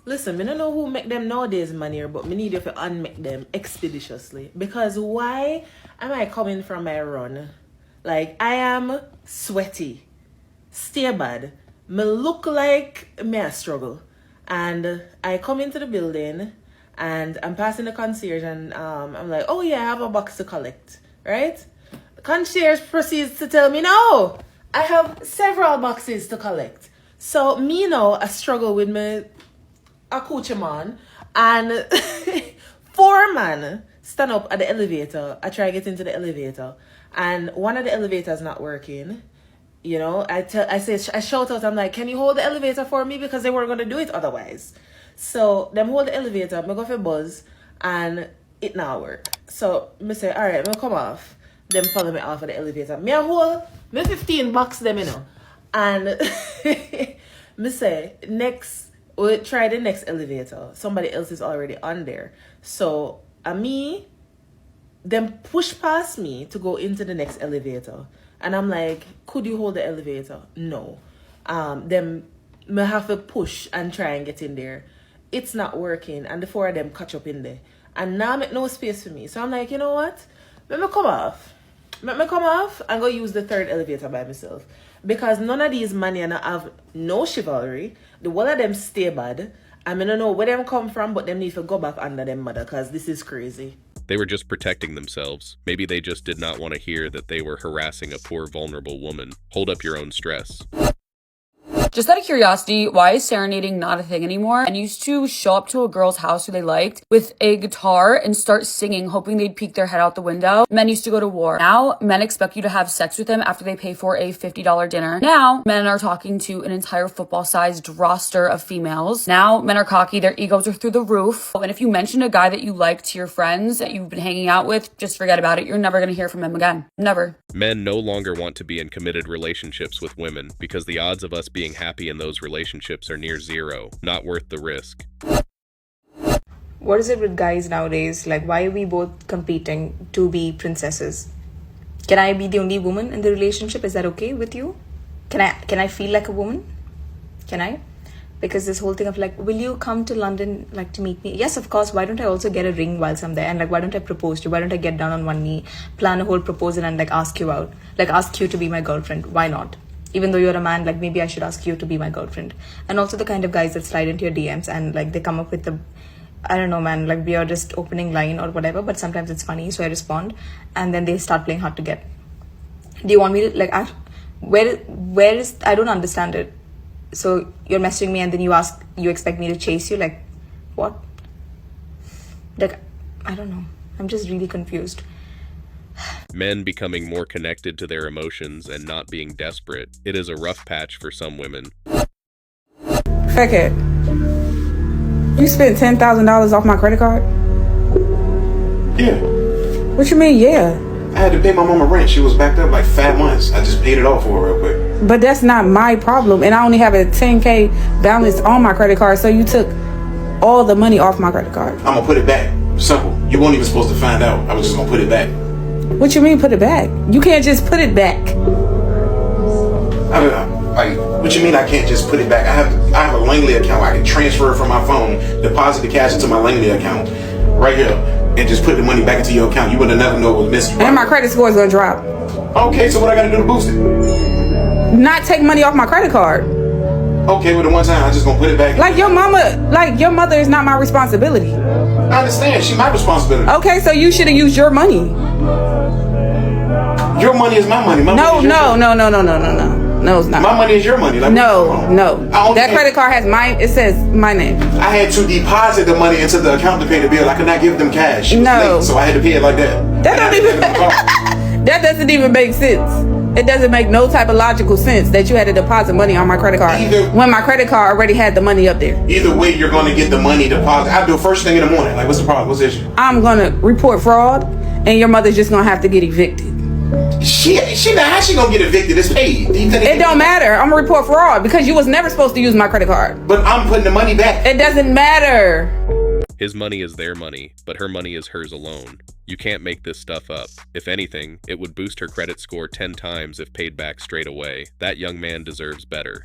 Listen, me don't know who make them nowadays, manier, but me need you to unmake them expeditiously. Because why am I coming from my run? Like, I am sweaty, stay bad, me look like me a struggle. And I come into the building and I'm passing the concierge and I'm like, oh yeah, I have a box to collect, right? The concierge proceeds to tell me, no, I have several boxes to collect. So me now, I struggle with me accoutrement and 4 men stand up at the elevator. I try to get into the elevator and one of the elevators not working. You know, I shout out, I'm like, can you hold the elevator for me? Because they weren't going to do it otherwise. So, them hold the elevator, I go for buzz, and it now work. So, me say, all right, me come off. Them follow me off of the elevator. Me a hold, me 15 bucks them, you know. And me say, we'll try the next elevator. Somebody else is already on there. So, them push past me to go into the next elevator. And I'm like, could you hold the elevator? No. Them me have to push and try and get in there. It's not working. And the 4 of them catch up in there. And now make no space for me. So I'm like, you know what? Let me come off. And go use the 3rd elevator by myself. Because none of these men have no chivalry. The one of them stay bad. I mean, I don't know where them come from, but them need to go back under them mother because this is crazy. They were just protecting themselves. Maybe they just did not want to hear that they were harassing a poor, vulnerable woman. Hold up your own stress. Just out of curiosity, why is serenading not a thing anymore? And used to show up to a girl's house who they liked with a guitar and start singing, hoping they'd peek their head out the window. Men used to go to war. Now, men expect you to have sex with them after they pay for a $50 dinner. Now, men are talking to an entire football-sized roster of females. Now, men are cocky, their egos are through the roof. And if you mention a guy that you like to your friends that you've been hanging out with, just forget about it. You're never gonna hear from him again. Never. Men no longer want to be in committed relationships with women because the odds of us being happy in those relationships are near zero. Not worth the risk. What is it with guys nowadays? Like, why are we both competing to be princesses? Can I be the only woman in the relationship? Is that okay with you? Can I feel like a woman? Can I? Because this whole thing of like, will you come to London like to meet me? Yes, of course. Why don't I also get a ring whilst I'm there? And like, why don't I propose to you? Why don't I get down on one knee, plan a whole proposal and like ask you out? Like ask you to be my girlfriend. Why not? Even though you're a man, like maybe I should ask you to be my girlfriend. And also the kind of guys that slide into your DMs and like they come up with the, I don't know, man, like weirdest opening line or whatever, but sometimes it's funny, so I respond, and then they start playing hard to get. Do you want me to like where is I don't understand it. So you're messaging me and then you expect me to chase you, like what? Like I don't know. I'm just really confused. Men becoming more connected to their emotions and not being desperate. It is a rough patch for some women. Feckhead, you spent $10,000 off my credit card? Yeah. What you mean, yeah? I had to pay my mama rent. She was backed up like 5 months. I just paid it off for her real quick. But that's not my problem. And I only have a $10K balance on my credit card, so you took all the money off my credit card. I'm gonna put it back. Simple. You weren't even supposed to find out. I was just gonna put it back. What you mean put it back? You can't just put it back. Like, what you mean I can't just put it back? I have a Langley account. I can transfer it from my phone, deposit the cash into my Langley account right here, and just put the money back into your account. You would have never know it was missing. And my credit score is gonna drop. Okay, so what I gotta do to boost it? Not take money off my credit card. Okay, well the one time I just gonna put it back. Like your mother is not my responsibility. I understand, she's my responsibility. Okay, so you should have used your money. Your money is my money. My No, money is your money. no. No, it's not. My money is your money. Like, No. That credit card has it says my name. I had to deposit the money into the account to pay the bill. I could not give them cash. She was late, so I had to pay it like that. That doesn't even make sense. It doesn't make no type of logical sense that you had to deposit money on my credit card when my credit card already had the money up there. Either way, you're going to get the money deposit. I do it first thing in the morning. Like, what's the problem? What's the issue? I'm going to report fraud, and your mother's just going to have to get evicted. How she gonna get evicted? It's paid. It don't matter. I'm gonna report fraud because you was never supposed to use my credit card. But I'm putting the money back. It doesn't matter. His money is their money, but her money is hers alone. You can't make this stuff up. If anything, it would boost her credit score 10 times if paid back straight away. That young man deserves better.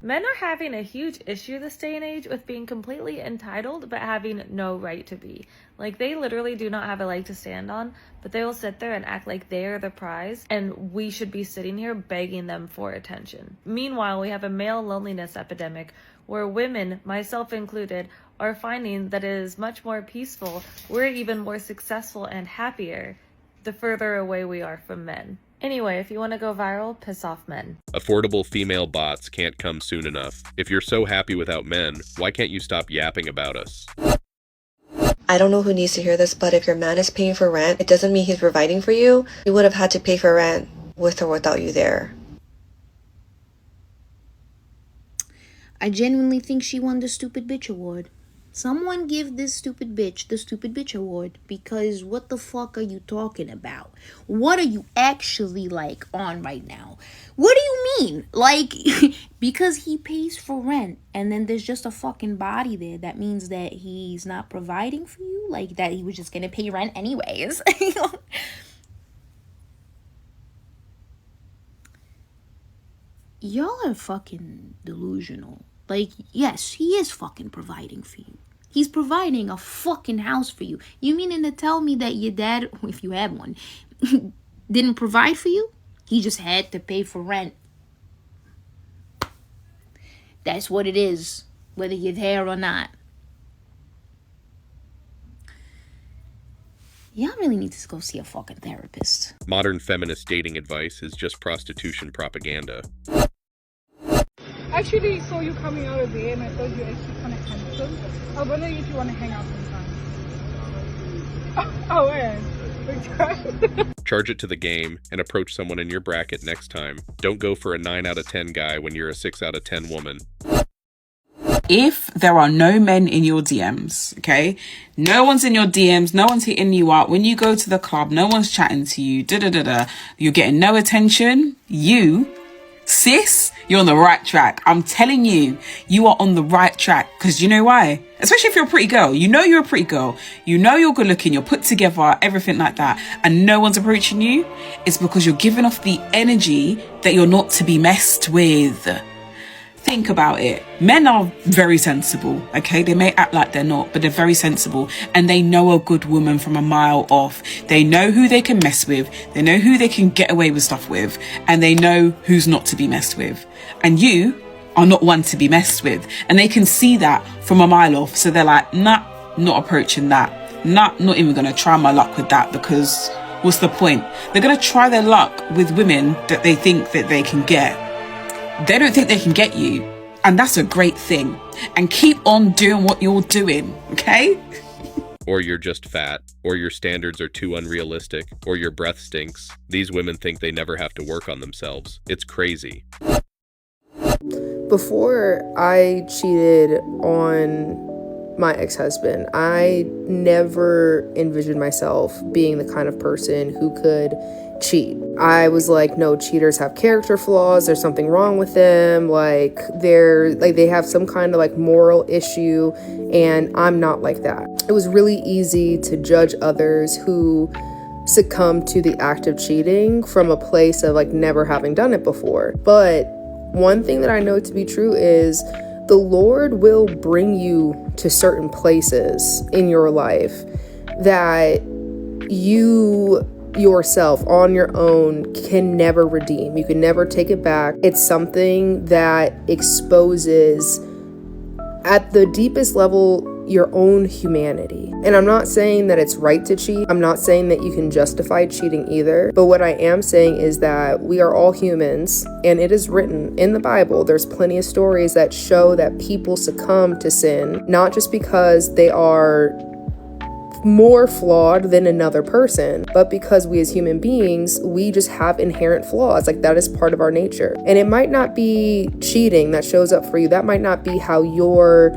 Men are having a huge issue this day and age with being completely entitled but having no right to be. Like, they literally do not have a leg to stand on, but they will sit there and act like they are the prize and we should be sitting here begging them for attention. Meanwhile, we have a male loneliness epidemic where women, myself included, are finding that it is much more peaceful, we're even more successful and happier the further away we are from men. Anyway, if you want to go viral, piss off men. Affordable female bots can't come soon enough. If you're so happy without men, why can't you stop yapping about us? I don't know who needs to hear this, but if your man is paying for rent, it doesn't mean he's providing for you. He would have had to pay for rent with or without you there. I genuinely think she won the Stupid Bitch Award. Someone give this stupid bitch the Stupid Bitch Award, because what the fuck are you talking about? What are you actually, like, on right now? What do you mean? Like, because he pays for rent and then there's just a fucking body there, that means that he's not providing for you? Like, that he was just gonna pay rent anyways? Y'all are fucking delusional. Like, yes, he is fucking providing for you. He's providing a fucking house for you. You meaning to tell me that your dad, if you had one, didn't provide for you? He just had to pay for rent. That's what it is, whether you're there or not. Y'all really need to go see a fucking therapist. Modern feminist dating advice is just prostitution propaganda. Actually, saw you coming out of there and I thought you actually kind of handsome. I was wondering if you want to hang out sometime. Oh, where? Charge it to the game and approach someone in your bracket next time. Don't go for a 9 out of 10 guy when you're a 6 out of 10 woman. If there are no men in your DMs, okay? No one's in your DMs, no one's hitting you up. When you go to the club, no one's chatting to you, you're getting no attention. Sis, you're on the right track. I'm telling you, you are on the right track. Because you know why? Especially if you're a pretty girl. You know you're a pretty girl. You know you're good looking. You're put together, everything like that. And no one's approaching you. It's because you're giving off the energy that you're not to be messed with. Think about it. Men are very sensible, okay? They may act like they're not, but they're very sensible. And they know a good woman from a mile off. They know who they can mess with. They know who they can get away with stuff with. And they know who's not to be messed with. And you are not one to be messed with. And they can see that from a mile off. So they're like, nah, not approaching that. Nah, not even going to try my luck with that, because what's the point? They're going to try their luck with women that they think that they can get. They don't think they can get you. And that's a great thing. And keep on doing what you're doing, okay? Or you're just fat, or your standards are too unrealistic, or your breath stinks. These women think they never have to work on themselves. It's crazy. Before I cheated on my ex-husband, I never envisioned myself being the kind of person who could cheat. I was like, no, cheaters have character flaws. There's something wrong with them. They have some kind of moral issue, and I'm not like that. It was really easy to judge others who succumb to the act of cheating from a place of never having done it before. But one thing that I know to be true is the Lord will bring you to certain places in your life that you yourself on your own can never redeem. You can never take it back. It's something that exposes at the deepest level your own humanity. And I'm not saying that it's right to cheat. I'm not saying that you can justify cheating either. But what I am saying is that we are all humans, and it is written in the Bible. There's plenty of stories that show that people succumb to sin, not just because they are more flawed than another person, but because we as human beings, we just have inherent flaws. That is part of our nature. And it might not be cheating that shows up for you. That might not be how your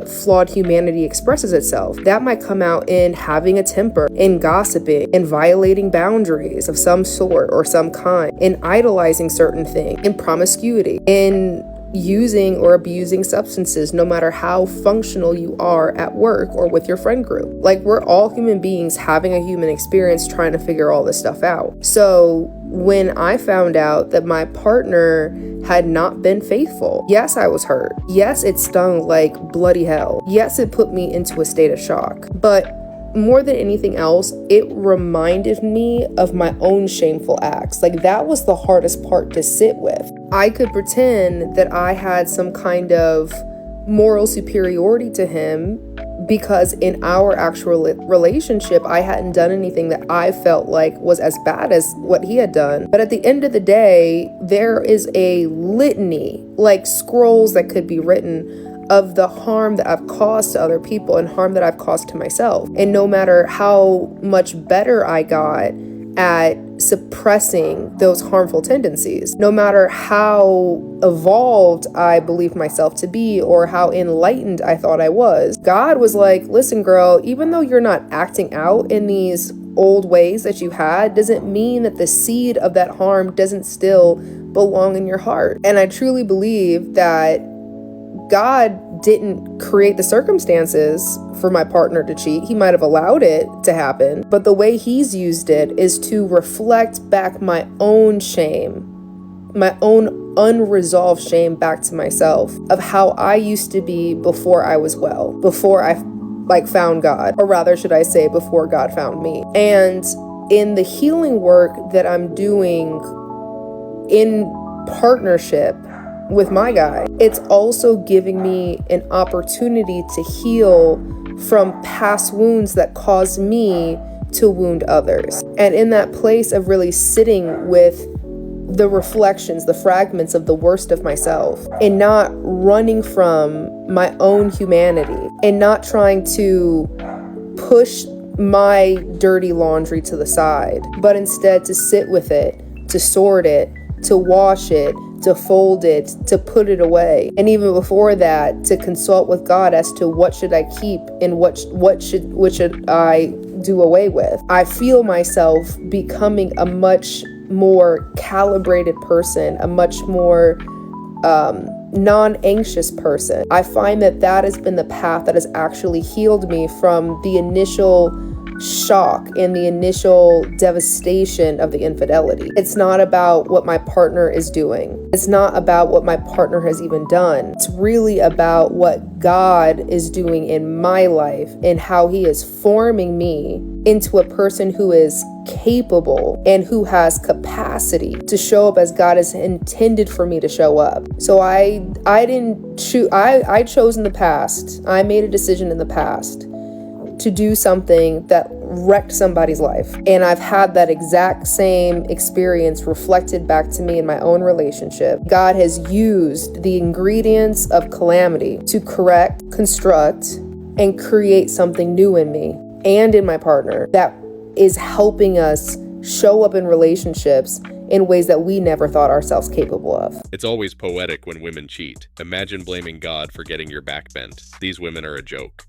flawed humanity expresses itself. That might come out in having a temper, in gossiping, in violating boundaries of some sort or some kind, in idolizing certain things, in promiscuity, in using or abusing substances, no matter how functional you are at work or with your friend group. We're all human beings having a human experience trying to figure all this stuff out. So when I found out that my partner had not been faithful. Yes, I was hurt. Yes, it stung like bloody hell. Yes, it put me into a state of shock. But more than anything else, it reminded me of my own shameful acts. Like, that was the hardest part to sit with. I could pretend that I had some kind of moral superiority to him because in our actual relationship, I hadn't done anything that I felt like was as bad as what he had done. But at the end of the day, there is a litany, like scrolls that could be written, of the harm that I've caused to other people and harm that I've caused to myself. And no matter how much better I got at suppressing those harmful tendencies, no matter how evolved I believed myself to be or how enlightened I thought I was, God was like, listen, girl, even though you're not acting out in these old ways that you had, doesn't mean that the seed of that harm doesn't still belong in your heart. And I truly believe that God didn't create the circumstances for my partner to cheat. He might have allowed it to happen, but the way he's used it is to reflect back my own shame, my own unresolved shame back to myself of how I used to be before I was well, before I found God, or rather should I say before God found me. And in the healing work that I'm doing in partnership with my guy, it's also giving me an opportunity to heal from past wounds that caused me to wound others. And in that place of really sitting with the reflections, the fragments of the worst of myself, and not running from my own humanity, and not trying to push my dirty laundry to the side, but instead to sit with it, to sort it, to wash it, to fold it, to put it away. And even before that, to consult with God as to what should I keep and what should I do away with. I feel myself becoming a much more calibrated person, a much more non-anxious person. I find that has been the path that has actually healed me from the initial shock and the initial devastation of the infidelity. It's not about what my partner is doing. It's not about what my partner has even done. It's really about what God is doing in my life and how he is forming me into a person who is capable and who has capacity to show up as God has intended for me to show up. So I didn't choose. I chose in the past. I made a decision in the past to do something that wrecked somebody's life. And I've had that exact same experience reflected back to me in my own relationship. God has used the ingredients of calamity to correct, construct, and create something new in me and in my partner that is helping us show up in relationships in ways that we never thought ourselves capable of. It's always poetic when women cheat. Imagine blaming God for getting your back bent. These women are a joke.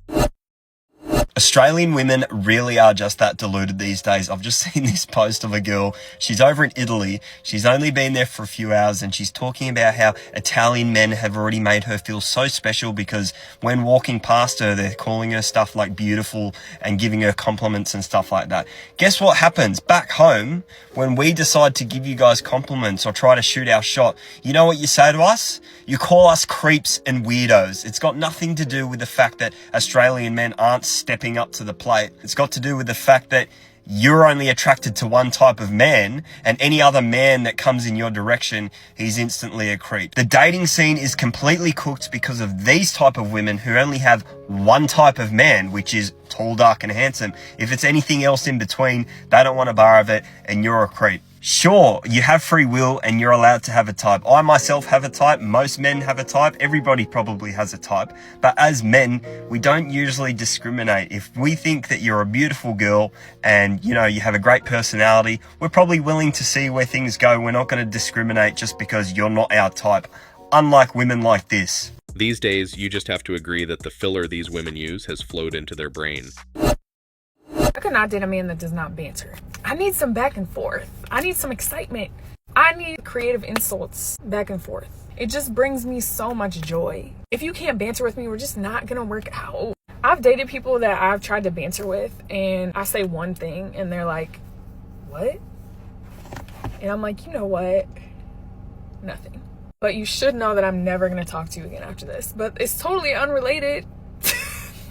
Australian women really are just that deluded these days. I've just seen this post of a girl. She's over in Italy. She's only been there for a few hours and she's talking about how Italian men have already made her feel so special because when walking past her, they're calling her stuff like beautiful and giving her compliments and stuff like that. Guess what happens back home when we decide to give you guys compliments or try to shoot our shot? You know what you say to us? You call us creeps and weirdos. It's got nothing to do with the fact that Australian men aren't stepping up to the plate. It's got to do with the fact that you're only attracted to one type of man, and any other man that comes in your direction, he's instantly a creep. The dating scene is completely cooked because of these type of women who only have one type of man, which is tall, dark, and handsome. If it's anything else in between, they don't want a bar of it, and you're a creep. Sure, you have free will and you're allowed to have a type. I myself have a type. Most men have a type. Everybody probably has a type. But as men, we don't usually discriminate. If we think that you're a beautiful girl and, you know, you have a great personality, we're probably willing to see where things go. We're not going to discriminate just because you're not our type. Unlike women like this. These days, you just have to agree that the filler these women use has flowed into their brain. I could not date a man that does not banter. I need some back and forth. I need some excitement. I need creative insults back and forth. It just brings me so much joy. If you can't banter with me, we're just not gonna work out. I've dated people that I've tried to banter with and I say one thing and they're like, what? And I'm like, you know what? Nothing. But you should know that I'm never going to talk to you again after this. But it's totally unrelated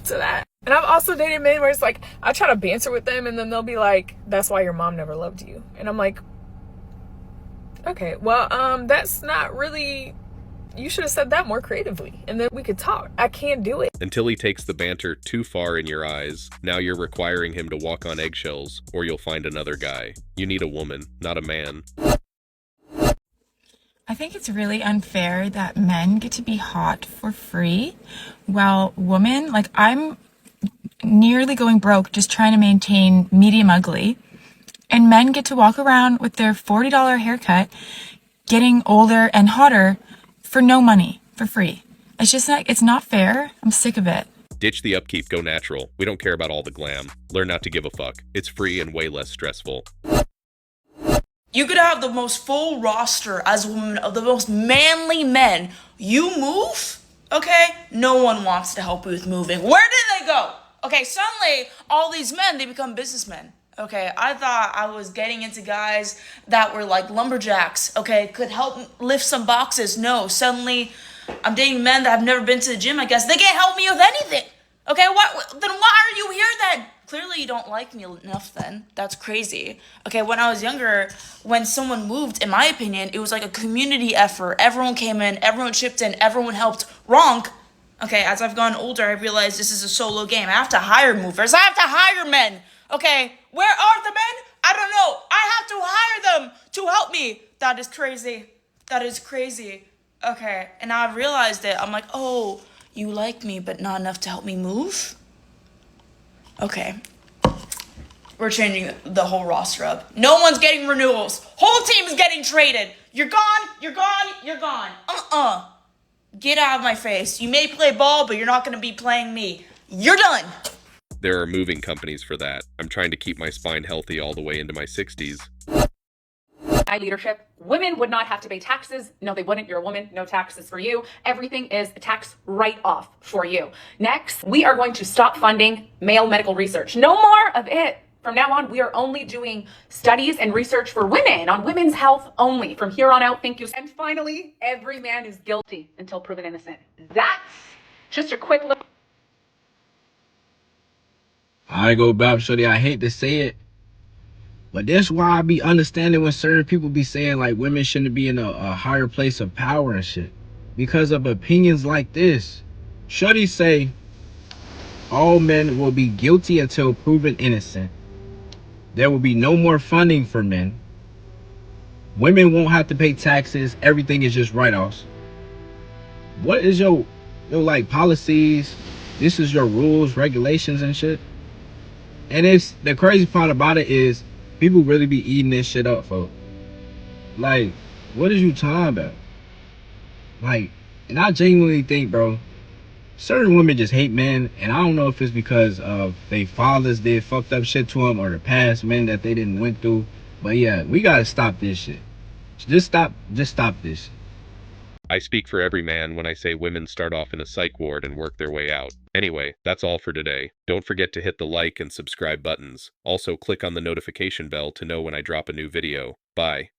to that. And I've also dated men where it's like, I try to banter with them and then they'll be like, that's why your mom never loved you. And I'm like, okay, well, that's not really, you should have said that more creatively and then we could talk. I can't do it. Until he takes the banter too far in your eyes, now you're requiring him to walk on eggshells, or you'll find another guy. You need a woman, not a man. I think it's really unfair that men get to be hot for free, while women, like I'm nearly going broke just trying to maintain medium ugly, and men get to walk around with their $40 haircut, getting older and hotter for no money, for free. It's just not, it's not fair. I'm sick of it. Ditch the upkeep, go natural. We don't care about all the glam. Learn not to give a fuck. It's free and way less stressful. You could have the most full roster as a woman of the most manly men. You move, okay? No one wants to help you with moving. Where did they go? Okay, suddenly all these men, they become businessmen. Okay, I thought I was getting into guys that were like lumberjacks, okay, could help lift some boxes. No, suddenly I'm dating men that have never been to the gym, I guess. They can't help me with anything. Okay, then why are you here then? Clearly you don't like me enough then. That's crazy. Okay, when I was younger, when someone moved, in my opinion, it was like a community effort. Everyone came in, everyone chipped in, everyone helped. Wrong. Okay, as I've gone older, I realized this is a solo game. I have to hire movers. I have to hire men. Okay, where are the men? I don't know. I have to hire them to help me. That is crazy. That is crazy. Okay, and now I've realized it. I'm like, oh, you like me, but not enough to help me move? Okay. We're changing the whole roster up. No one's getting renewals. Whole team is getting traded. You're gone, you're gone, you're gone. Get out of my face. You may play ball, but you're not going to be playing me. You're done. There are moving companies for that. I'm trying to keep my spine healthy all the way into my 60s. My leadership, women would not have to pay taxes. No, they wouldn't. You're a woman, no taxes for you. Everything is a tax write-off for you. Next, we are going to stop funding male medical research. No more of it. From now on, we are only doing studies and research for women, on women's health only. From here on out, thank you. And finally, every man is guilty until proven innocent. That's just a quick look. I go back, shorty. I hate to say it, but that's why I be understanding when certain people be saying like women shouldn't be in a higher place of power and shit because of opinions like this. Shorty say all men will be guilty until proven innocent. There will be no more funding for men. Women won't have to pay taxes. Everything is just write-offs. What is your like policies? This is your rules, regulations and shit. And it's the crazy part about it is people really be eating this shit up, folks. Like, what is you talking about? Like, and I genuinely think, bro, certain women just hate men, and I don't know if it's because of their fathers did fucked up shit to them or the past men that they didn't went through. But yeah, we gotta stop this shit. Just stop this. I speak for every man when I say women start off in a psych ward and work their way out. Anyway, that's all for today. Don't forget to hit the like and subscribe buttons. Also, click on the notification bell to know when I drop a new video. Bye.